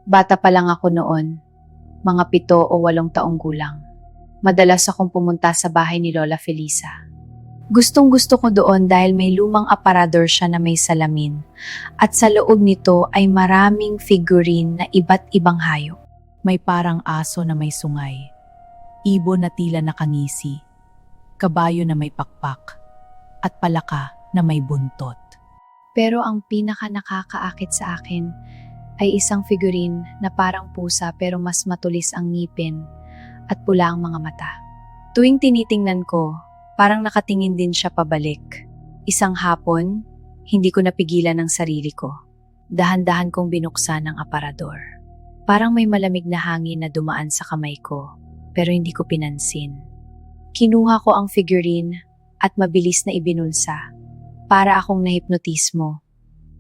Bata pa lang ako noon, mga 7 o 8 taong gulang. Madalas akong pumunta sa bahay ni Lola Felisa. Gustong-gusto ko doon dahil may lumang aparador siya na may salamin at sa loob nito ay maraming figurine na iba't ibang hayop. May parang aso na may sungay, ibon na tila nakangisi, kabayo na may pakpak, at palaka na may buntot. Pero ang pinaka nakakaakit sa akin ay isang figurine na parang pusa pero mas matulis ang ngipin at pula ang mga mata. Tuwing tinitingnan ko, parang nakatingin din siya pabalik. Isang hapon, hindi ko napigilan ang sarili ko. Dahan-dahan kong binuksan ang aparador. Parang may malamig na hangin na dumaan sa kamay ko, pero hindi ko pinansin. Kinuha ko ang figurine at mabilis na ibinulsa. Para akong nahipnotismo.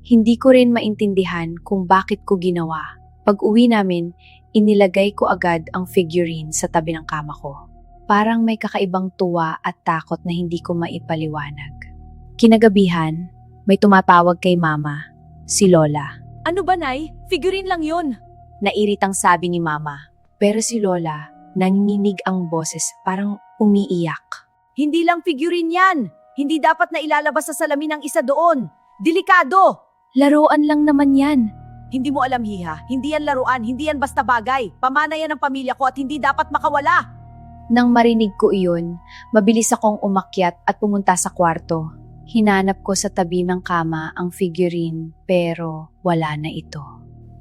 Hindi ko rin maintindihan kung bakit ko ginawa. Pag-uwi namin, inilagay ko agad ang figurine sa tabi ng kama ko. Parang may kakaibang tuwa at takot na hindi ko maipaliwanag. Kinagabihan, may tumatawag kay Mama, si Lola. Ano ba, Nay? Figurine lang yun. Nairitang sabi ni Mama. Pero si Lola, nanginginig ang boses, parang umiiyak. Hindi lang figurine yan. Hindi dapat na ilalabas sa salamin ng isa doon. Delikado! Laruan lang naman yan. Hindi mo alam, Hiha. Hindi yan laruan, hindi yan basta bagay. Pamana yan ng pamilya ko at hindi dapat makawala. Nang marinig ko iyon, mabilis akong umakyat at pumunta sa kwarto. Hinanap ko sa tabi ng kama ang figurine pero wala na ito.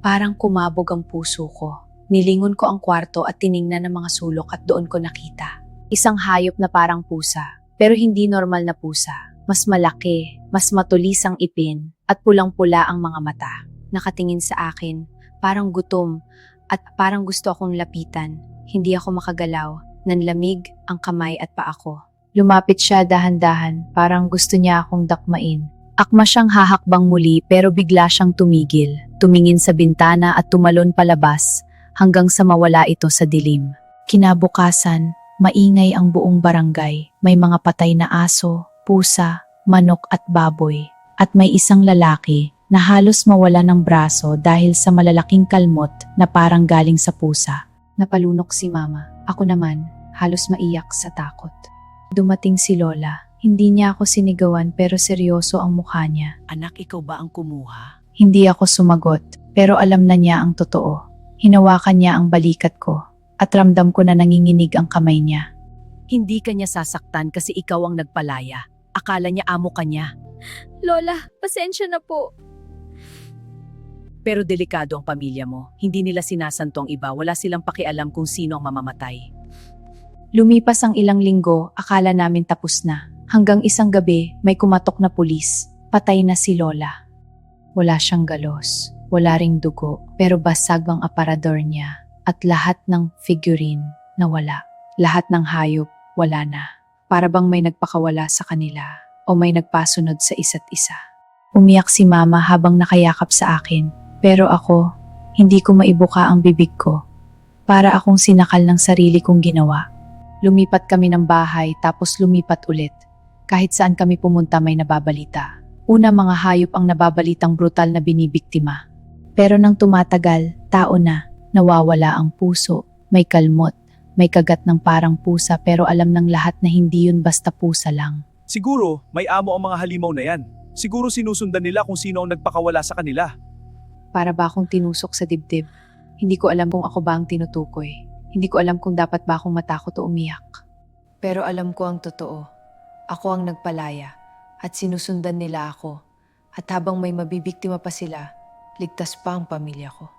Parang kumabog ang puso ko. Nilingon ko ang kwarto at tiningnan ang mga sulok at doon ko nakita. Isang hayop na parang pusa, pero hindi normal na pusa. Mas malaki, mas matulis ang ipin at pulang-pula ang mga mata. Nakatingin sa akin, parang gutom at parang gusto akong lapitan. Hindi ako makagalaw. Nanlamig ang kamay at paa ko. Lumapit siya dahan-dahan, parang gusto niya akong dakmain. Akma siyang hahakbang muli pero bigla siyang tumigil. Tumingin sa bintana at tumalon palabas hanggang sa mawala ito sa dilim. Kinabukasan, maingay ang buong barangay. May mga patay na aso, pusa, manok at baboy. At may isang lalaki na halos mawala ng braso dahil sa malalaking kalmot na parang galing sa pusa. Napalunok si Mama. Ako naman, halos maiyak sa takot. Dumating si Lola. Hindi niya ako sinigawan pero seryoso ang mukha niya. Anak, ikaw ba ang kumuha? Hindi ako sumagot pero alam na niya ang totoo. Hinawakan niya ang balikat ko at ramdam ko na nanginginig ang kamay niya. Hindi ka niya sasaktan kasi ikaw ang nagpalaya. Akala niya amo ka niya. Lola, pasensya na po. Pero delikado ang pamilya mo. Hindi nila sinasanto ang iba. Wala silang pakialam kung sino ang mamamatay. Lumipas ang ilang linggo, akala namin tapos na. Hanggang isang gabi, may kumatok na pulis. Patay na si Lola. Wala siyang galos, wala ring dugo, pero basag ang aparador niya at lahat ng figurine nawala. Lahat ng hayop wala na. Para bang may nagpakawala sa kanila o may nagpasunod sa isa't isa. Umiyak si Mama habang nakayakap sa akin, pero ako, hindi ko maibuka ang bibig ko. Para akong sinakal ng sarili kong ginawa. Lumipat kami ng bahay tapos lumipat ulit. Kahit saan kami pumunta may nababalita. Una, mga hayop ang nababalitang brutal na binibiktima. Pero nang tumatagal, tao na, nawawala ang puso, may kalmot, may kagat ng parang pusa pero alam ng lahat na hindi yun basta pusa lang. Siguro, may amo ang mga halimaw na yan. Siguro sinusundan nila kung sino ang nagpakawala sa kanila. Para ba akong tinusok sa dibdib? Hindi ko alam kung ako ba ang tinutukoy. Hindi ko alam kung dapat ba akong matakot o umiyak. Pero alam ko ang totoo. Ako ang nagpalaya at sinusundan nila ako. At habang may mabibiktima pa sila, ligtas pa ang pamilya ko.